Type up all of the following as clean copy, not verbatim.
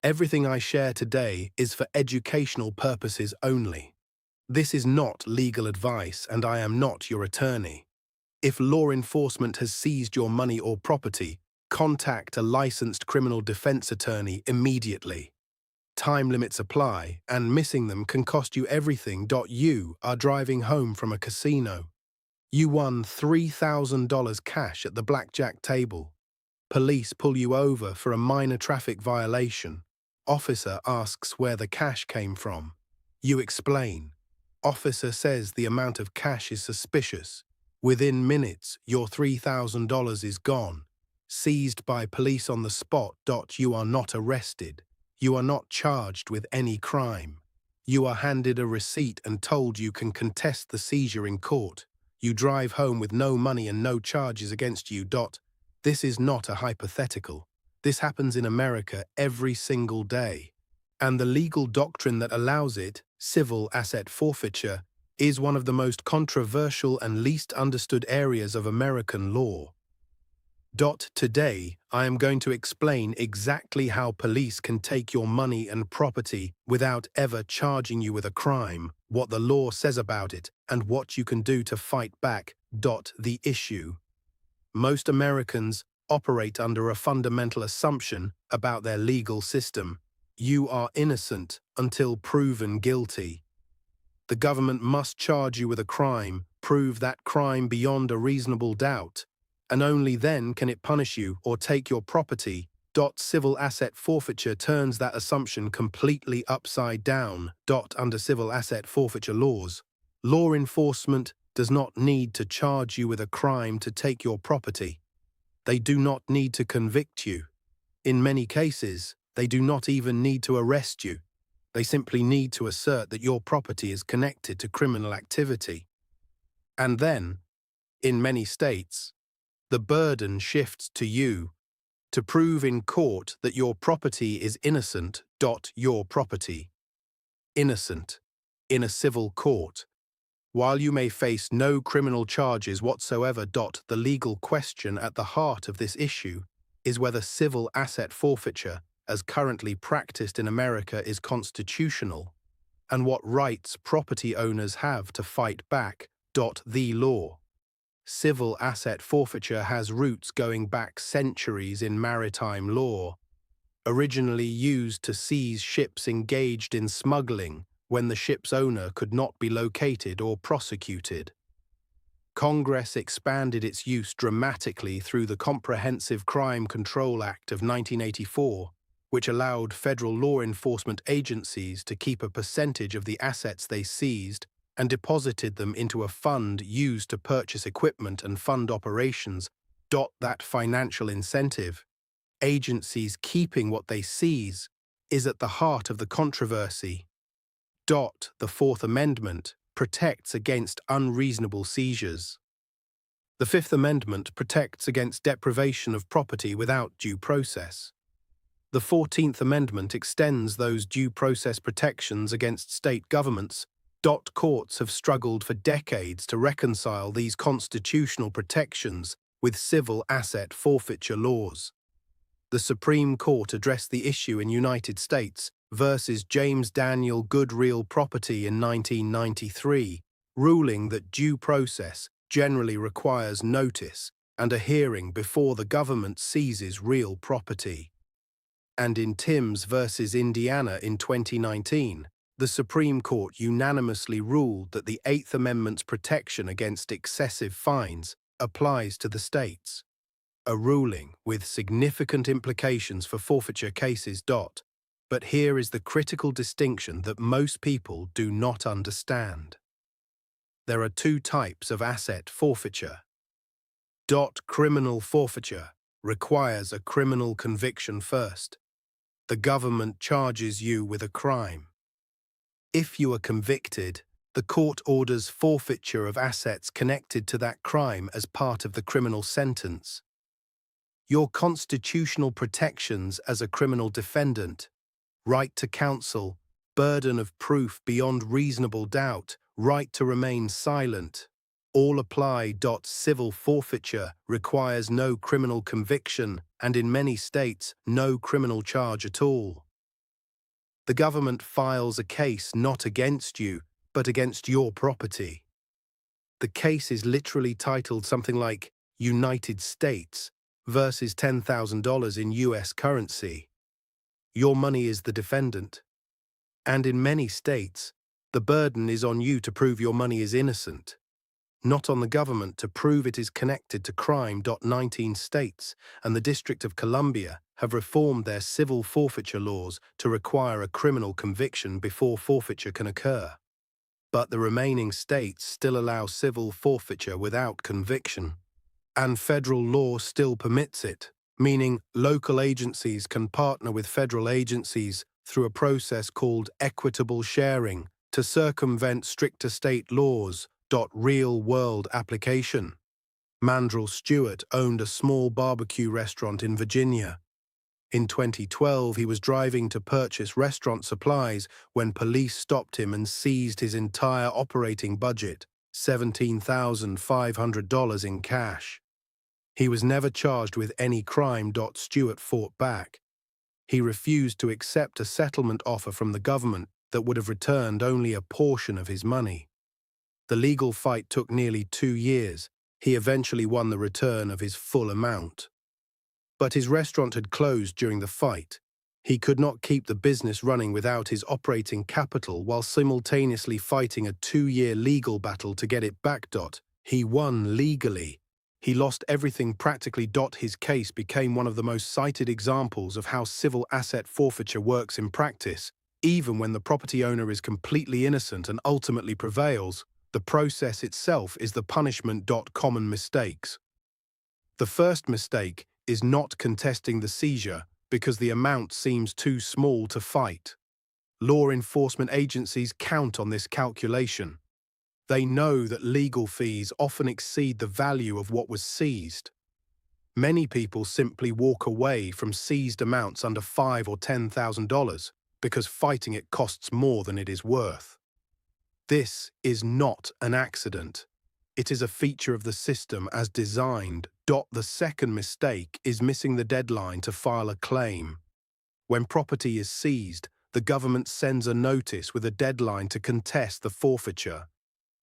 Everything I share today is for educational purposes only. This is not legal advice, and I am not your attorney. If law enforcement has seized your money or property, contact a licensed criminal defense attorney immediately. Time limits apply, and missing them can cost you everything. You are driving home from a casino. You won $3,000 cash at the blackjack table. Police pull you over for a minor traffic violation. Officer asks where the cash came from. You explain. Officer says the amount of cash is suspicious. Within minutes, your $3,000 is gone. Seized by police on the spot. You are not arrested. You are not charged with any crime. You are handed a receipt and told you can contest the seizure in court. You drive home with no money and no charges against you. This is not a hypothetical. This happens in America every single day. And the legal doctrine that allows it, civil asset forfeiture, is one of the most controversial and least understood areas of American law. Today, I am going to explain exactly how police can take your money and property without ever charging you with a crime, what the law says about it, and what you can do to fight back. The issue. Most Americans operate under a fundamental assumption about their legal system. You are innocent until proven guilty. The government must charge you with a crime, prove that crime beyond a reasonable doubt, and only then can it punish you or take your property. Civil asset forfeiture turns that assumption completely upside down. Under civil asset forfeiture laws, law enforcement does not need to charge you with a crime to take your property. They do not need to convict you. In many cases, they do not even need to arrest you. They simply need to assert that your property is connected to criminal activity. And then, in many states, the burden shifts to you to prove in court that your property is innocent. Your property. Innocent. In a civil court. While you may face no criminal charges whatsoever. The legal question at the heart of this issue is whether civil asset forfeiture, as currently practiced in America, is constitutional, and what rights property owners have to fight back. The law. Civil asset forfeiture has roots going back centuries in maritime law, originally used to seize ships engaged in smuggling when the ship's owner could not be located or prosecuted. Congress expanded its use dramatically through the Comprehensive Crime Control Act of 1984, which allowed federal law enforcement agencies to keep a percentage of the assets they seized and deposited them into a fund used to purchase equipment and fund operations. That financial incentive, agencies keeping what they seize, is at the heart of the controversy. The Fourth Amendment protects against unreasonable seizures. The Fifth Amendment protects against deprivation of property without due process. The 14th Amendment extends those due process protections against state governments. Courts have struggled for decades to reconcile these constitutional protections with civil asset forfeiture laws. The Supreme Court addressed the issue in United States versus James Daniel Good Real Property in 1993, ruling that due process generally requires notice and a hearing before the government seizes real property. And in Timbs versus Indiana in 2019, the Supreme Court unanimously ruled that the Eighth Amendment's protection against excessive fines applies to the states. A ruling with significant implications for forfeiture cases. But here is the critical distinction that most people do not understand. There are two types of asset forfeiture. Criminal forfeiture requires a criminal conviction first. The government charges you with a crime. If you are convicted, the court orders forfeiture of assets connected to that crime as part of the criminal sentence. Your constitutional protections as a criminal defendant, right to counsel, burden of proof beyond reasonable doubt, right to remain silent, all apply. Civil forfeiture requires no criminal conviction and in many states no criminal charge at all. The government files a case not against you, but against your property. The case is literally titled something like United States versus $10,000 in US currency. Your money is the defendant. And in many states, the burden is on you to prove your money is innocent, not on the government to prove it is connected to crime. 19 states and the District of Columbia have reformed their civil forfeiture laws to require a criminal conviction before forfeiture can occur. But the remaining states still allow civil forfeiture without conviction. And federal law still permits it, meaning local agencies can partner with federal agencies through a process called equitable sharing to circumvent stricter state laws. Real-world application. Mandrel Stuart owned a small barbecue restaurant in Virginia. In 2012, he was driving to purchase restaurant supplies when police stopped him and seized his entire operating budget, $17,500 in cash. He was never charged with any crime. Stuart fought back. He refused to accept a settlement offer from the government that would have returned only a portion of his money. The legal fight took nearly 2 years. He eventually won the return of his full amount. But his restaurant had closed during the fight. He could not keep the business running without his operating capital while simultaneously fighting a 2-year legal battle to get it back. He won legally. He lost everything practically. His case became one of the most cited examples of how civil asset forfeiture works in practice. Even when the property owner is completely innocent and ultimately prevails, the process itself is the punishment. Common mistakes. The first mistake is not contesting the seizure because the amount seems too small to fight. Law enforcement agencies count on this calculation. They know that legal fees often exceed the value of what was seized. Many people simply walk away from seized amounts under $5,000 or $10,000 because fighting it costs more than it is worth. This is not an accident. It is a feature of the system as designed. The second mistake is missing the deadline to file a claim. When property is seized, the government sends a notice with a deadline to contest the forfeiture.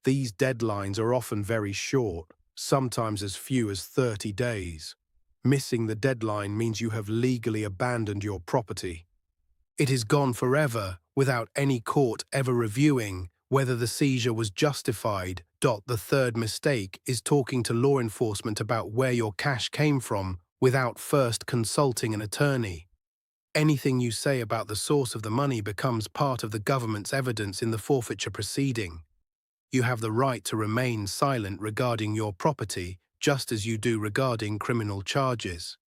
These deadlines are often very short, sometimes as few as 30 days. Missing the deadline means you have legally abandoned your property. It is gone forever without any court ever reviewing whether the seizure was justified. The third mistake is talking to law enforcement about where your cash came from without first consulting an attorney. Anything you say about the source of the money becomes part of the government's evidence in the forfeiture proceeding. You have the right to remain silent regarding your property, just as you do regarding criminal charges.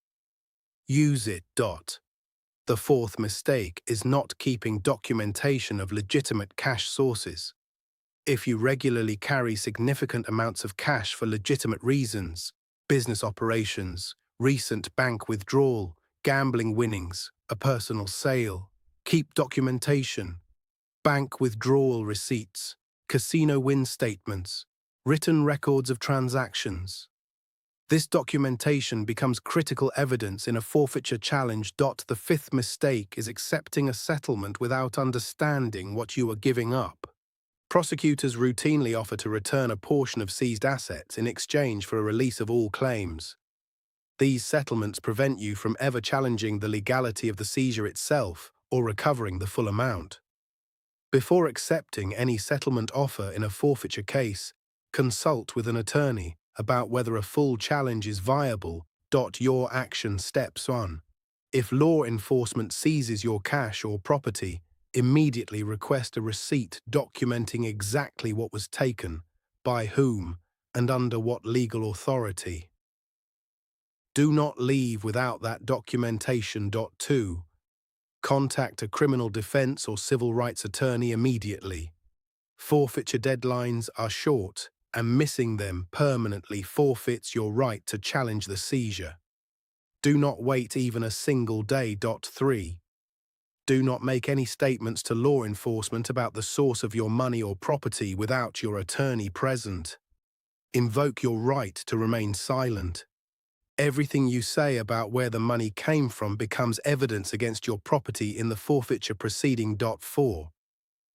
Use it. The fourth mistake is not keeping documentation of legitimate cash sources. If you regularly carry significant amounts of cash for legitimate reasons, business operations, recent bank withdrawal, gambling winnings, a personal sale, keep documentation, bank withdrawal receipts, casino win statements, written records of transactions. This documentation becomes critical evidence in a forfeiture challenge. The fifth mistake is accepting a settlement without understanding what you are giving up. Prosecutors routinely offer to return a portion of seized assets in exchange for a release of all claims. These settlements prevent you from ever challenging the legality of the seizure itself or recovering the full amount. Before accepting any settlement offer in a forfeiture case, consult with an attorney about whether a full challenge is viable. Your action steps 1. If law enforcement seizes your cash or property, immediately request a receipt documenting exactly what was taken, by whom, and under what legal authority. Do not leave without that documentation. 2. Contact a criminal defense or civil rights attorney immediately. Forfeiture deadlines are short, and missing them permanently forfeits your right to challenge the seizure. Do not wait even a single day. 3. Do not make any statements to law enforcement about the source of your money or property without your attorney present. Invoke your right to remain silent. Everything you say about where the money came from becomes evidence against your property in the forfeiture proceeding. 4.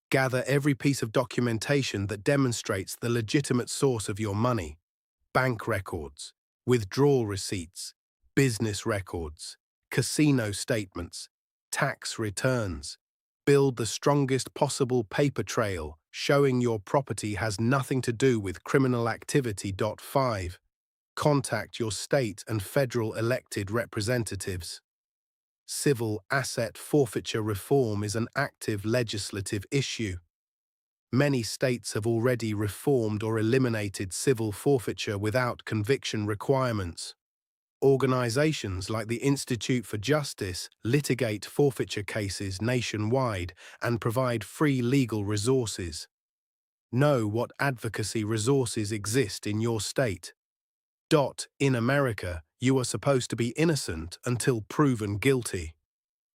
Gather every piece of documentation that demonstrates the legitimate source of your money: bank records, withdrawal receipts, business records, casino statements, tax returns. Build the strongest possible paper trail showing your property has nothing to do with criminal activity. 5. Contact your state and federal elected representatives. Civil asset forfeiture reform is an active legislative issue. Many states have already reformed or eliminated civil forfeiture without conviction requirements. Organizations like the Institute for Justice litigate forfeiture cases nationwide and provide free legal resources. Know what advocacy resources exist in your state. In America, you are supposed to be innocent until proven guilty.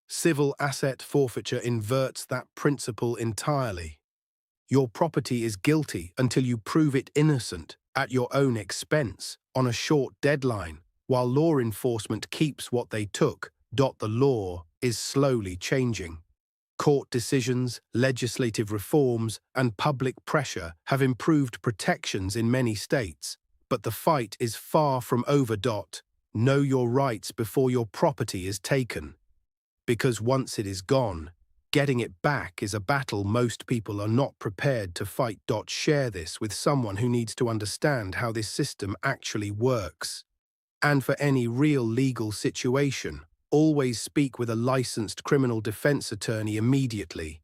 Civil asset forfeiture inverts that principle entirely. Your property is guilty until you prove it innocent at your own expense on a short deadline, while law enforcement keeps what they took. The law is slowly changing. Court decisions, legislative reforms, and public pressure have improved protections in many states, but the fight is far from over. Know your rights before your property is taken. Because once it is gone, getting it back is a battle most people are not prepared to fight. Share this with someone who needs to understand how this system actually works. And for any real legal situation, always speak with a licensed criminal defense attorney immediately.